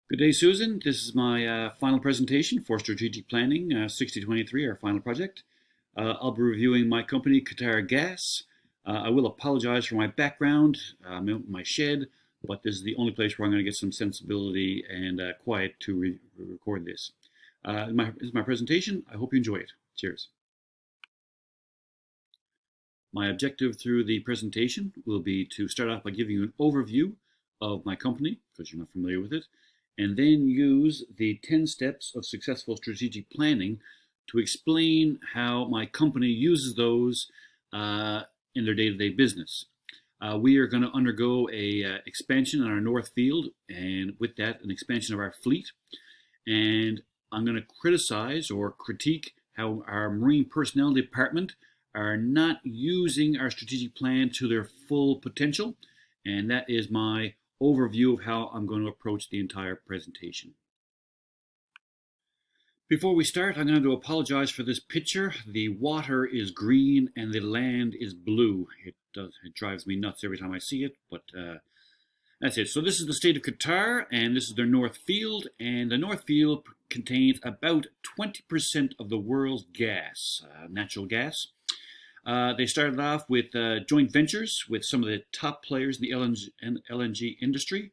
Good day, Susan. This is my final presentation for Strategic Planning 6023, our final project. I'll be reviewing my company, Qatar Gas. I will apologize for my background, my shed, but this is the only place where I'm going to get some sensibility and quiet to record this. This is my presentation. I hope you enjoy it. Cheers. My objective through the presentation will be to start off by giving you an overview of my company, because you're not familiar with it, and then use the 10 steps of successful strategic planning to explain how my company uses those in their day-to-day business. We are going to undergo a expansion in our north field, and with that, an expansion of our fleet. And I'm going to criticize or critique how our marine personnel department are not using our strategic plan to their full potential. And that is my overview of how I'm going to approach the entire presentation. Before we start, I'm going to apologize for this picture. The water is green and the land is blue. It drives me nuts every time I see it, but that's it. So this is the state of Qatar, and this is their North Field, and the North Field contains about 20% of the world's gas, natural gas. They started off with joint ventures with some of the top players in the LNG industry.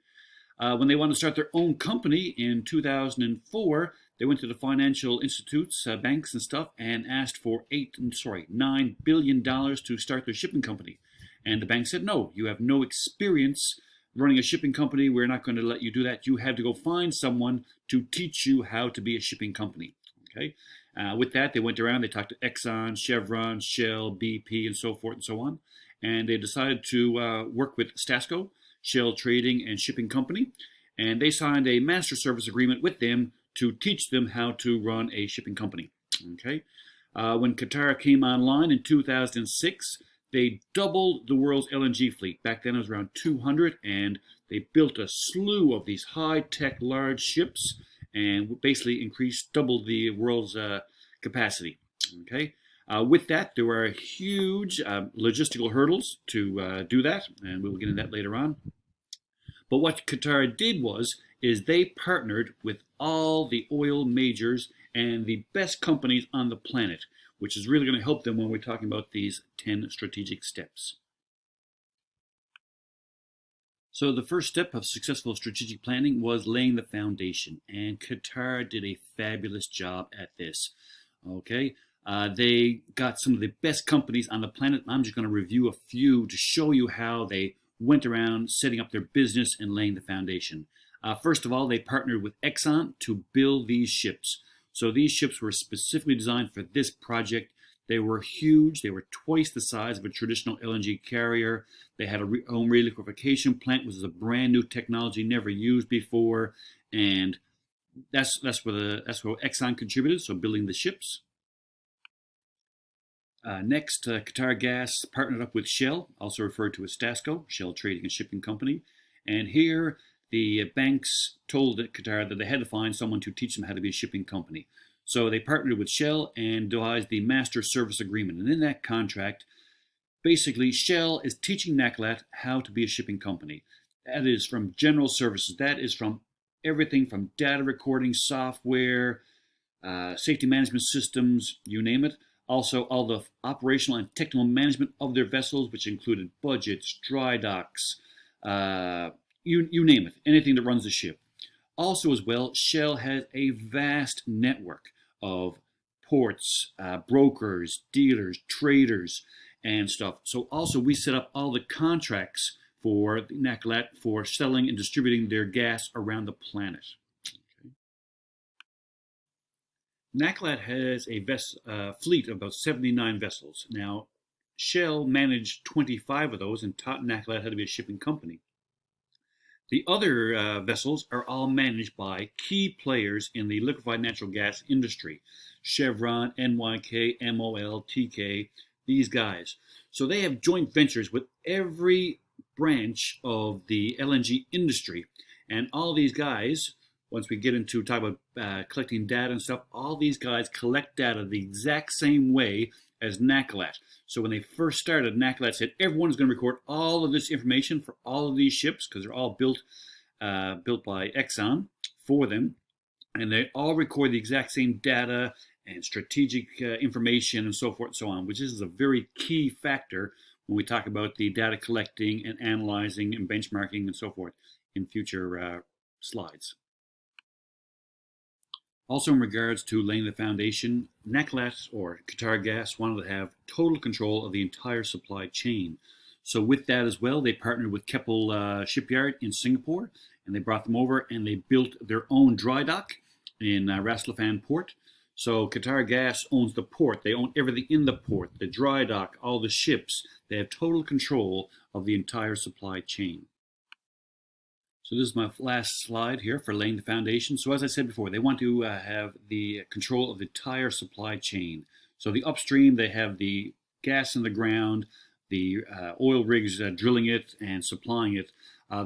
When they wanted to start their own company in 2004, they went to the financial institutes, banks and stuff, and asked for $9 billion to start their shipping company. And the bank said, no, you have no experience running a shipping company. We're not going to let you do that. You have to go find someone to teach you how to be a shipping company. Okay. With that, they went around, they talked to Exxon, Chevron, Shell, BP, and so forth and so on. And they decided to work with Stasco, Shell Trading and Shipping Company. And they signed a master service agreement with them to teach them how to run a shipping company. Okay. When Qatar came online in 2006, they doubled the world's LNG fleet. Back then it was around 200, and they built a slew of these high-tech large ships and basically doubled the world's capacity. Okay. With that, there were huge logistical hurdles to do that, and we'll get into that later on. But what Qatar did is they partnered with all the oil majors and the best companies on the planet, which is really going to help them when we're talking about these 10 strategic steps. So the first step of successful strategic planning was laying the foundation, and Qatar did a fabulous job at this. Okay, they got some of the best companies on the planet. I'm just going to review a few to show you how they went around setting up their business and laying the foundation. First of all, they partnered with Exxon to build these ships. So these ships were specifically designed for this project. They were huge. They were twice the size of a traditional LNG carrier. They had a home reliquefaction plant, which was a brand new technology never used before, and that's where Exxon contributed. So building the ships. Next, Qatar Gas partnered up with Shell, also referred to as Stasco, Shell Trading and Shipping Company, and here the banks told Qatar that they had to find someone to teach them how to be a shipping company. So they partnered with Shell and devised the Master Service Agreement. And in that contract, basically, Shell is teaching Nakilat how to be a shipping company. That is from general services. That is from everything from data recording software, safety management systems, you name it. Also, all the operational and technical management of their vessels, which included budgets, dry docks, you name it, anything that runs the ship. Also, as well, Shell has a vast network of ports, brokers, dealers, traders, and stuff. So also we set up all the contracts for Nakilat for selling and distributing their gas around the planet. Okay. Nakilat has a fleet of about 79 vessels. Now, Shell managed 25 of those and taught Nakilat how to be a shipping company. The other vessels are all managed by key players in the liquefied natural gas industry. Chevron, NYK, MOL, TK, these guys. So they have joint ventures with every branch of the LNG industry. And all these guys, once we get into talk about collecting data and stuff, all these guys collect data the exact same way as Nakilat. So when they first started, Nakilat said everyone's going to record all of this information for all of these ships because they're all built by Exxon for them, and they all record the exact same data and strategic information and so forth and so on, which is a very key factor when we talk about the data collecting and analyzing and benchmarking and so forth in future slides. Also, in regards to laying the foundation, Nakilat or Qatargas wanted to have total control of the entire supply chain. So with that as well, they partnered with Keppel Shipyard in Singapore, and they brought them over and they built their own dry dock in Ras Laffan port. So Qatargas owns the port. They own everything in the port, the dry dock, all the ships. They have total control of the entire supply chain. So this is my last slide here for laying the foundation. So as I said before, they want to have the control of the entire supply chain. So the upstream, they have the gas in the ground, the oil rigs drilling it and supplying it.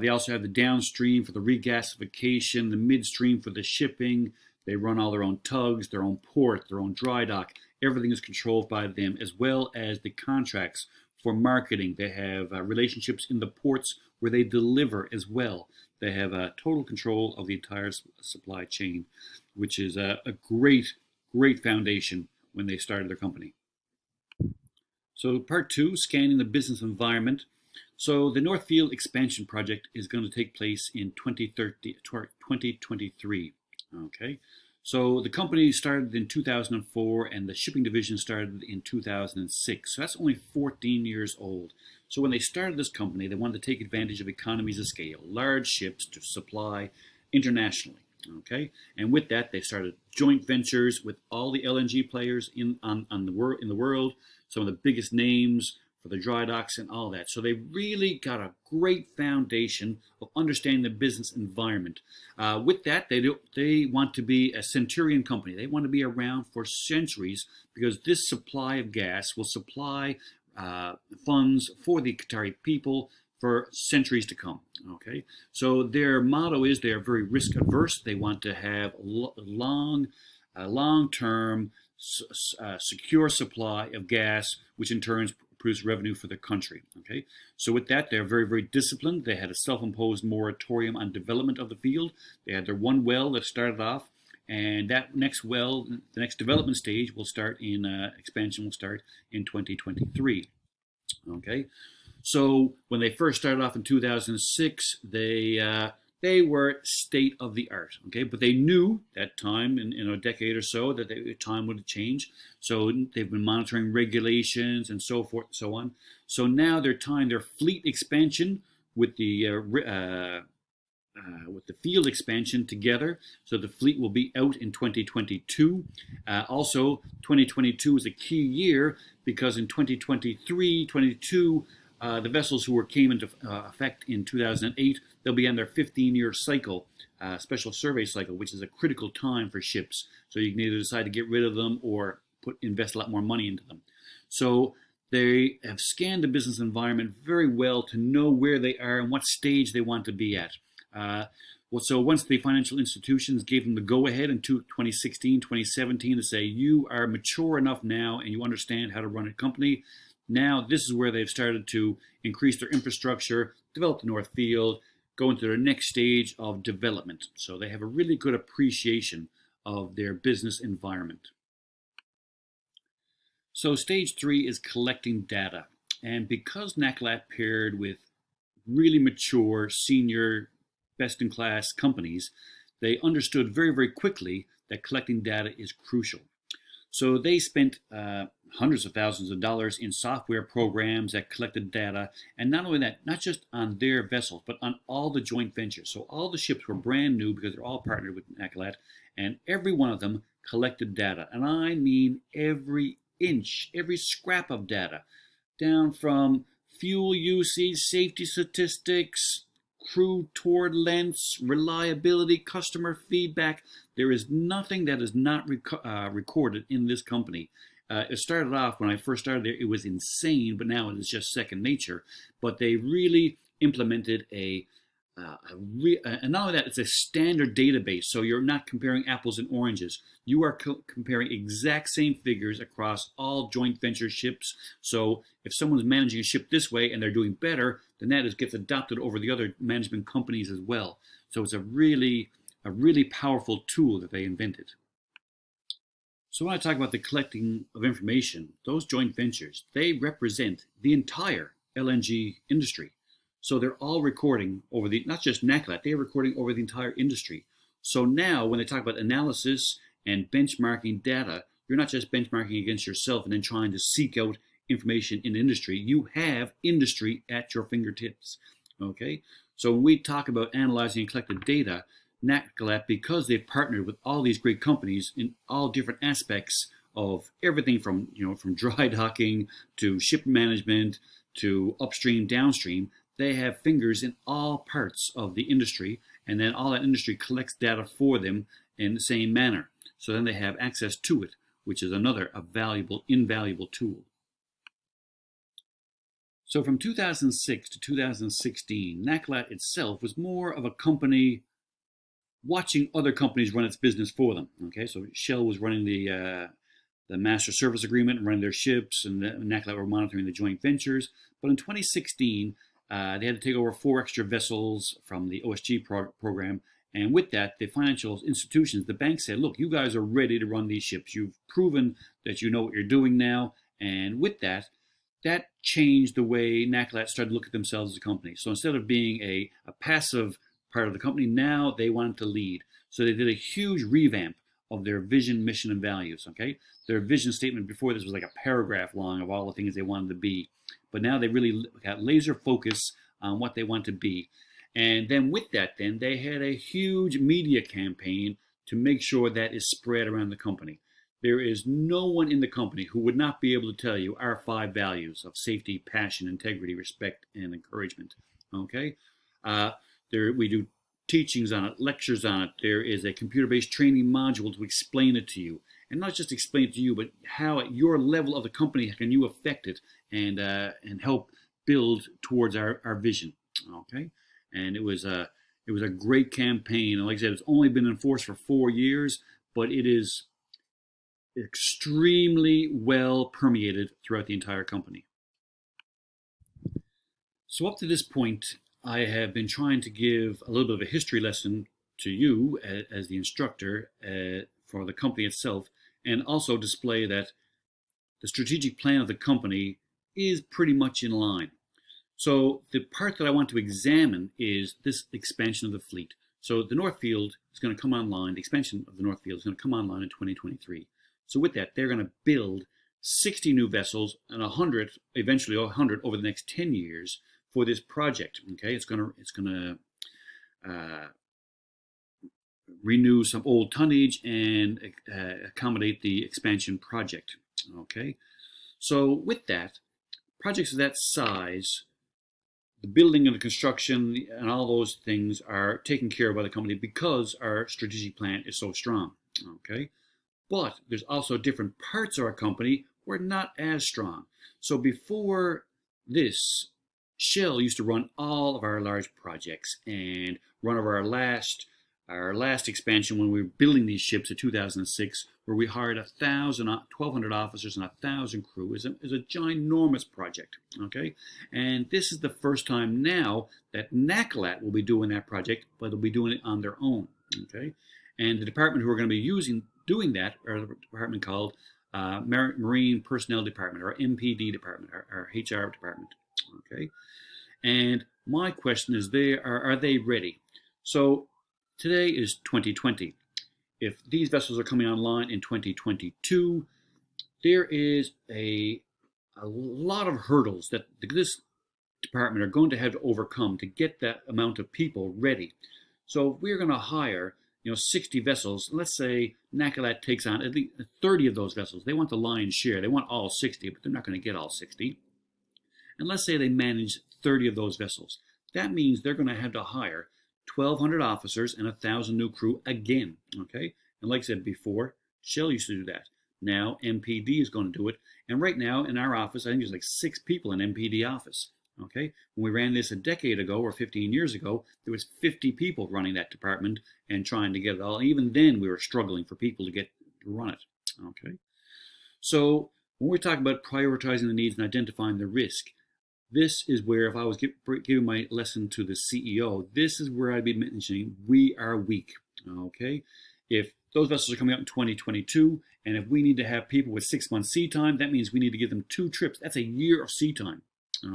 They also have the downstream for the regasification, the midstream for the shipping. They run all their own tugs, their own port, their own dry dock. Everything is controlled by them, as well as the contracts for marketing. They have relationships in the ports where they deliver as well. They have total control of the entire supply chain, which is a great foundation when they started their company. So part 2, scanning the business environment. So the North Field expansion project is going to take place in 2023. Okay, so the company started in 2004 and the shipping division started in 2006. So that's only 14 years old. So when they started this company, they wanted to take advantage of economies of scale, large ships to supply internationally. Okay, and with that, they started joint ventures with all the LNG players in the world, some of the biggest names for the dry docks and all that. So they really got a great foundation of understanding the business environment. With that, they want to be a centurion company. They want to be around for centuries because this supply of gas will supply funds for the Qatari people for centuries to come. Okay, so their motto is they are very risk averse. They want to have long-term secure supply of gas, which in turn produce revenue for the country. Okay, so with that, they're very disciplined. They had a self-imposed moratorium on development of the field. They had their one well that started off, and that next well, the next development stage will start in expansion will start in 2023. Okay, so when they first started off in 2006, they were state of the art. Okay, but they knew that time in a decade or so that time would change. So they've been monitoring regulations and so forth and so on. So now they're tying their fleet expansion with the field expansion together. So the fleet will be out in 2022. Also, 2022 is a key year because in 2023-22, the vessels who came into effect in 2008, they'll be on their 15-year cycle, special survey cycle, which is a critical time for ships. So you can either decide to get rid of them or invest a lot more money into them. So they have scanned the business environment very well to know where they are and what stage they want to be at. So once the financial institutions gave them the go-ahead in 2016, 2017 to say, you are mature enough now and you understand how to run a company, now this is where they've started to increase their infrastructure, develop the North Field, go into their next stage of development. So they have a really good appreciation of their business environment. So stage 3 is collecting data. And because Nakilat paired with really mature, senior, best-in-class companies, they understood very quickly that collecting data is crucial. So they spent hundreds of thousands of dollars in software programs that collected data, and not only that, not just on their vessels, but on all the joint ventures. So all the ships were brand new because they're all partnered with Nakilat, and every one of them collected data. And I mean every inch, every scrap of data, down from fuel usage, safety statistics, crew tour lengths, reliability, customer feedback. There is nothing that is not recorded in this company. It started off, when I first started there, it was insane, but now it is just second nature. But they really implemented and not only that, it's a standard database, so you're not comparing apples and oranges. You are comparing exact same figures across all joint venture ships. So if someone's managing a ship this way and they're doing better, then that gets adopted over the other management companies as well. So it's a really a really powerful tool that they invented. So when I talk about the collecting of information, those joint ventures, they represent the entire LNG industry. So they're all recording over not just Nakilat, they're recording over the entire industry. So now when they talk about analysis and benchmarking data, you're not just benchmarking against yourself and then trying to seek out information in industry. You have industry at your fingertips. Okay? So when we talk about analyzing and collecting data, Nakilat, because they've partnered with all these great companies in all different aspects of everything from dry docking to ship management to upstream, downstream, they have fingers in all parts of the industry, and then all that industry collects data for them in the same manner. So then they have access to it, which is another invaluable tool. So from 2006 to 2016, Nakilat itself was more of a company watching other companies run its business for them. Okay, so Shell was running the master service agreement and running their ships, and Nakilat were monitoring the joint ventures. But in 2016, they had to take over 4 extra vessels from the OSG program. And with that, the financial institutions, the banks said, look, you guys are ready to run these ships. You've proven that you know what you're doing now. And with that, that changed the way Nakilat started to look at themselves as a company. So instead of being a passive part of the company, now they wanted to lead. So they did a huge revamp of their vision, mission, and values. Okay, their vision statement before this was like a paragraph long of all the things they wanted to be, but now they really got laser focus on what they want to be. And then with that, then they had a huge media campaign to make sure that is spread around the company. There is no one in the company who would not be able to tell you our 5 values of safety, passion, integrity, respect, and encouragement. Okay. We do teachings on it, lectures on it. There is a computer-based training module to explain it to you. And not just explain it to you, but how at your level of the company can you affect it and help build towards our vision. Okay? And it was a great campaign. And like I said, it's only been enforced for 4 years, but it is extremely well permeated throughout the entire company. So up to this point, I have been trying to give a little bit of a history lesson to you as the instructor for the company itself, and also display that the strategic plan of the company is pretty much in line. So the part that I want to examine is this expansion of the fleet. So the North Field is going to come online, the expansion of the North Field is going to come online in 2023. So with that, they're going to build 60 new vessels and eventually 100 over the next 10 years for this project. Okay, it's going to renew some old tonnage and accommodate the expansion project. Okay, so with that, projects of that size, the building and the construction and all those things are taken care of by the company because our strategic plan is so strong. Okay, but there's also different parts of our company where not as strong. So before this, Shell used to run all of our large projects, and one of our last expansion when we were building these ships in 2006, where we hired 1,200 officers and 1,000 crew, is a ginormous project. Okay, and this is the first time now that Nakilat will be doing that project, but they'll be doing it on their own. Okay, and the department who are going to be doing that are the department called Marine Personnel Department, or MPD department, our HR department. Okay, and my question is, are they ready? So today is 2020. If these vessels are coming online in 2022, there is a lot of hurdles that this department are going to have to overcome to get that amount of people ready. So if we're going to hire 60 vessels. Let's say Nakilat takes on at least 30 of those vessels. They want the lion's share. They want all 60, but they're not going to get all 60. And let's say they manage 30 of those vessels. That means they're going to have to hire 1,200 officers and 1,000 new crew again. Okay, and like I said before, Shell used to do that. Now MPD is going to do it. And right now in our office, I think there's like 6 people in MPD office. Okay, when we ran this a decade ago or 15 years ago, there was 50 people running that department and trying to get it all. Even then, we were struggling for people to run it. Okay, so when we talk about prioritizing the needs and identifying the risk, this is where, if I was giving my lesson to the CEO, this is where I'd be mentioning we are weak. Okay, if those vessels are coming out in 2022, and if we need to have people with 6 months sea time, that means we need to give them 2 trips. That's a year of sea time.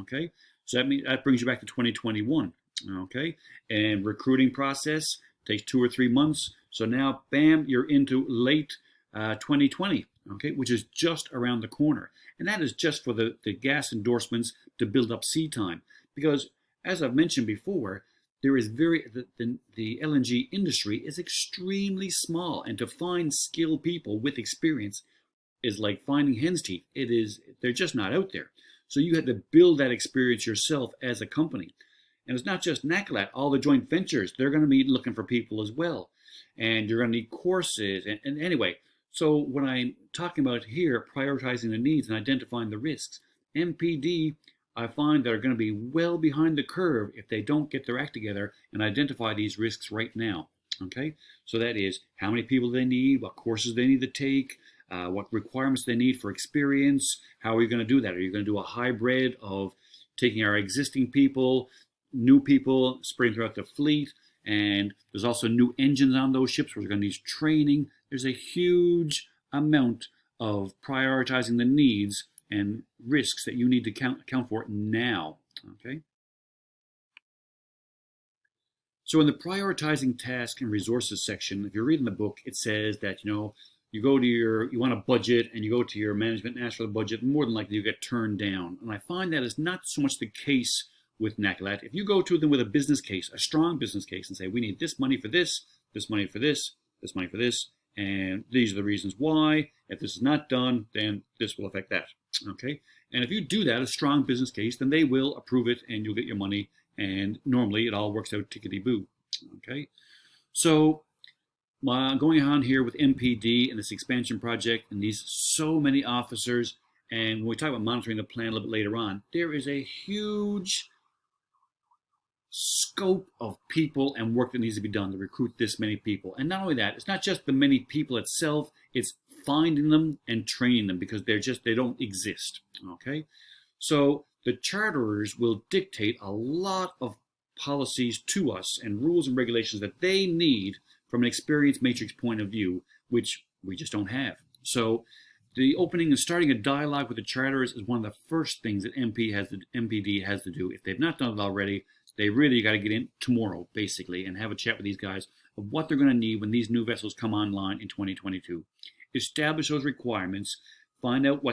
Okay, so that brings you back to 2021. Okay, and recruiting process takes 2 or 3 months. So now, bam, you're into late 2020. Okay, which is just around the corner, and that is just for the gas endorsements to build up sea time. Because as I've mentioned before, there is the LNG industry is extremely small, and to find skilled people with experience is like finding hen's teeth. They're just not out there. So you have to build that experience yourself as a company. And it's not just Nakilat, all the joint ventures, they're going to be looking for people as well. And you're going to need courses. And anyway, so when I'm talking about here, prioritizing the needs and identifying the risks, MPD, I find that are going to be well behind the curve if they don't get their act together and identify these risks right now. Okay, so that is how many people they need, what courses they need to take, what requirements they need for experience. How are you going to do that? Are you going to do a hybrid of taking our existing people, new people, spreading throughout the fleet? And there's also new engines on those ships where we're going to need training. There's a huge amount of prioritizing the needs and risks that you need to account for now. Okay. So in the prioritizing task and resources section, if you're reading the book, it says that you want a budget and you go to your management and ask for the budget, more than likely you get turned down. And I find that is not so much the case with Nakilat. If you go to them with a business case, a strong business case, and say, we need this money for this money for this money for this, and these are the reasons why. If this is not done, then this will affect that. Okay? And if you do that, a strong business case, then they will approve it and you'll get your money. And normally it all works out tickety-boo. Okay? So going on here with MPD and this expansion project and these so many officers, and when we talk about monitoring the plan a little bit later on, there is a huge scope of people and work that needs to be done to recruit this many people. And not only that, it's not just the many people itself, it's finding them and training them, because they don't exist. Okay, so the charterers will dictate a lot of policies to us and rules and regulations that they need from an experience matrix point of view, which we just don't have. So the opening and starting a dialogue with the charterers is one of the first things that MPD has to do. If they've not done it already, they really got to get in tomorrow, basically, and have a chat with these guys of what they're going to need when these new vessels come online in 2022. Establish those requirements, find out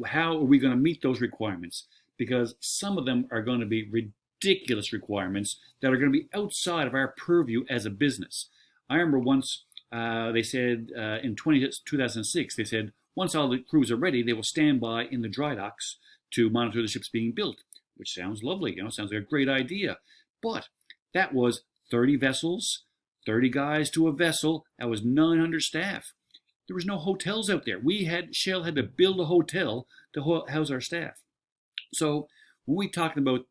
how are we going to meet those requirements, because some of them are going to be ridiculous requirements that are going to be outside of our purview as a business. I remember once they said in 2006, they said once all the crews are ready, they will stand by in the dry docks to monitor the ships being built, which sounds lovely, sounds like a great idea. But that was 30 vessels, 30 guys to a vessel. That was 900 staff. There was no hotels out there. Shell had to build a hotel to house our staff. So when we talk about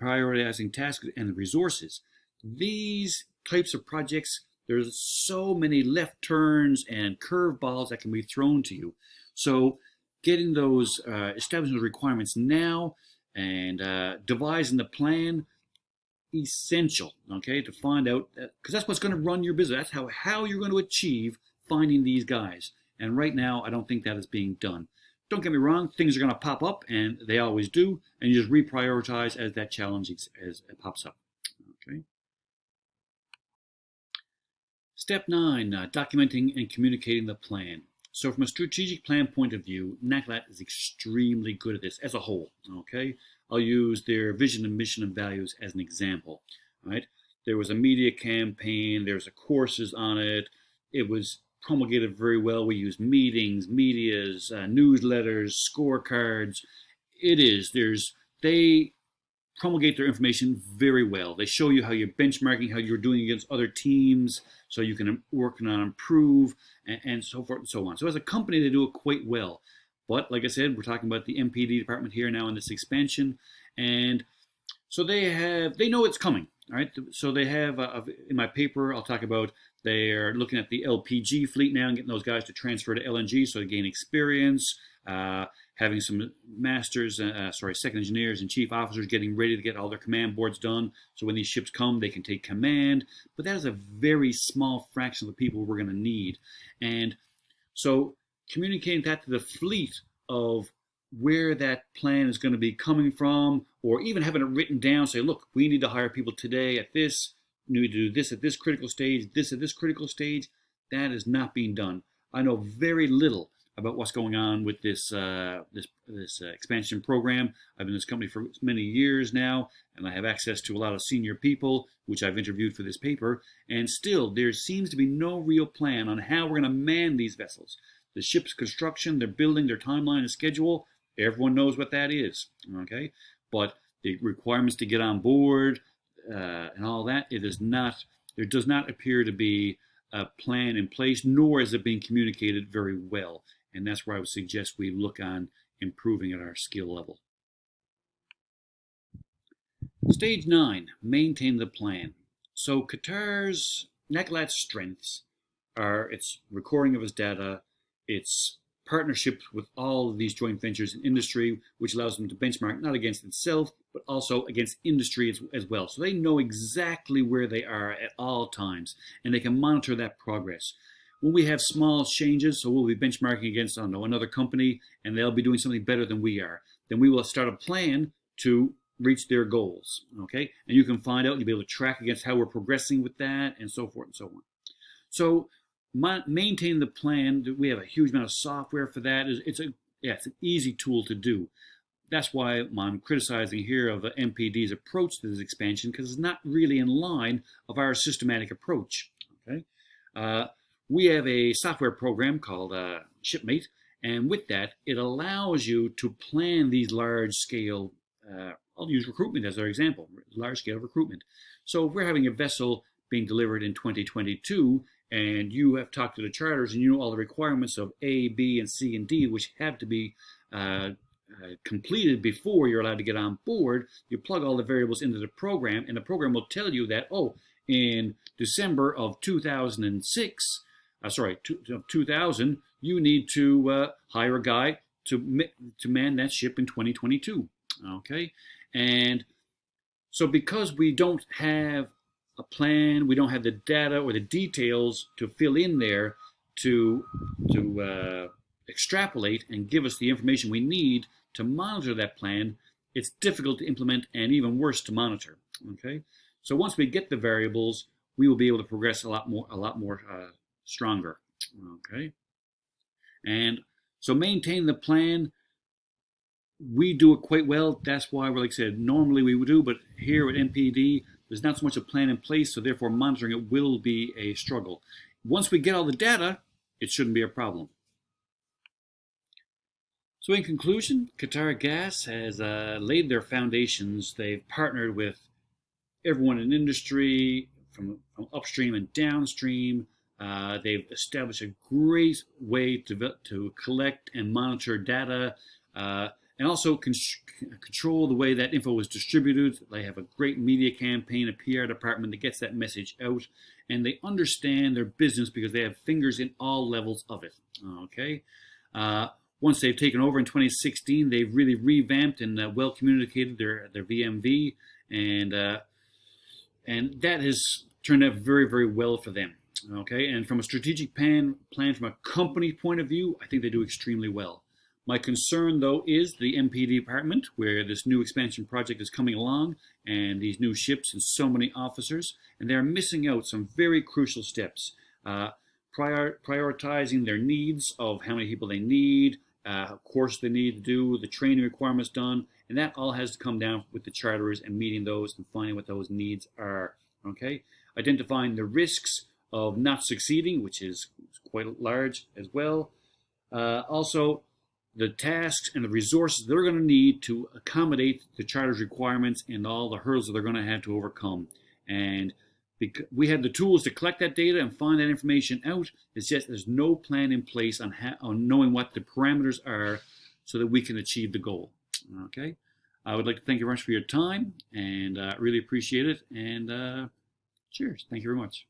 prioritizing tasks and the resources, these types of projects, there's so many left turns and curveballs that can be thrown to you. So getting those, establishing those requirements now and devising the plan, essential, okay, to find out, because that's what's going to run your business. That's how you're going to achieve finding these guys. And right now, I don't think that is being done. Don't get me wrong, things are going to pop up, and they always do, and you just reprioritize as that challenge as it pops up. Okay. Step 9, documenting and communicating the plan. So from a strategic plan point of view, Nakilat is extremely good at this as a whole. Okay, I'll use their vision and mission and values as an example. Right, there was a media campaign, there's courses on it. It was promulgated very well. We use meetings, medias, newsletters, scorecards. They promulgate their information very well. They show you how you're benchmarking, how you're doing against other teams, so you can work on improve, and so forth and so on. So as a company, they do it quite well. But like I said, we're talking about the MPD department here now in this expansion, and so they know it's coming. All right. So they have in my paper, I'll talk about they are looking at the LPG fleet now and getting those guys to transfer to LNG so they gain experience. having some masters, second engineers and chief officers getting ready to get all their command boards done. So when these ships come, they can take command. But that is a very small fraction of the people we're going to need. And so communicating that to the fleet of where that plan is going to be coming from, or even having it written down, say, look, we need to hire people today at this, we need to do this at this critical stage, this at this critical stage. That is not being done. I know very little about what's going on with this expansion program. I've been in this company for many years now, and I have access to a lot of senior people, which I've interviewed for this paper, and still there seems to be no real plan on how we're going to man these vessels. The ship's construction, their building, their timeline and schedule, everyone knows what that is, okay? But the requirements to get on board and all that, there does not appear to be a plan in place, nor is it being communicated very well. And that's where I would suggest we look on improving at our skill level. Stage 9, maintain the plan. So Qatar's Nakilat's strengths are its recording of its data, its partnership with all of these joint ventures in industry, which allows them to benchmark not against itself, but also against industry as well. So they know exactly where they are at all times, and they can monitor that progress. When we have small changes, so we'll be benchmarking against, I don't know, another company, and they'll be doing something better than we are, then we will start a plan to reach their goals, okay? And you can find out, you'll be able to track against how we're progressing with that, and so forth and so on. So maintain the plan. We have a huge amount of software for that. It's an easy tool to do. That's why I'm criticizing here of the MPD's approach to this expansion, because it's not really in line of our systematic approach, okay? We have a software program called Shipmate, and with that, it allows you to plan these large-scale, I'll use recruitment as our example, large-scale recruitment. So if we're having a vessel being delivered in 2022, and you have talked to the charters, and you know all the requirements of A, B, and C, and D, which have to be completed before you're allowed to get on board, you plug all the variables into the program, and the program will tell you that, oh, in December of 2000, you need to hire a guy to man that ship in 2022, okay? And so because we don't have a plan, we don't have the data or the details to fill in there to extrapolate and give us the information we need to monitor that plan, it's difficult to implement and even worse to monitor, okay? So once we get the variables, we will be able to progress a lot more stronger, okay? And so maintain the plan. We do it quite well. That's why, like I said, normally we would do, but here at MPD, there's not so much a plan in place, so therefore monitoring it will be a struggle. Once we get all the data, it shouldn't be a problem. So in conclusion, Qatar Gas has laid their foundations. They've partnered with everyone in industry, from upstream and downstream. They've established a great way to collect and monitor data, and also control the way that info is distributed. They have a great media campaign, a PR department that gets that message out, and they understand their business because they have fingers in all levels of it, okay? Once they've taken over in 2016, they've really revamped and well communicated their VMV, and that has turned out very, very well for them, okay? And from a strategic plan from a company point of view, I think they do extremely well. My concern, though, is the MPD department, where this new expansion project is coming along, and these new ships and so many officers, and they're missing out some very crucial steps. Prioritizing their needs of how many people they need, course they need to do, the training requirements done, and that all has to come down with the charterers and meeting those and finding what those needs are, okay? Identifying the risks of not succeeding, which is quite large as well. Also, the tasks and the resources they're going to need to accommodate the charter's requirements and all the hurdles that they're going to have to overcome. And we have the tools to collect that data and find that information out. It's just there's no plan in place on knowing what the parameters are so that we can achieve the goal. Okay, I would like to thank you very much for your time, and really appreciate it. And cheers. Thank you very much.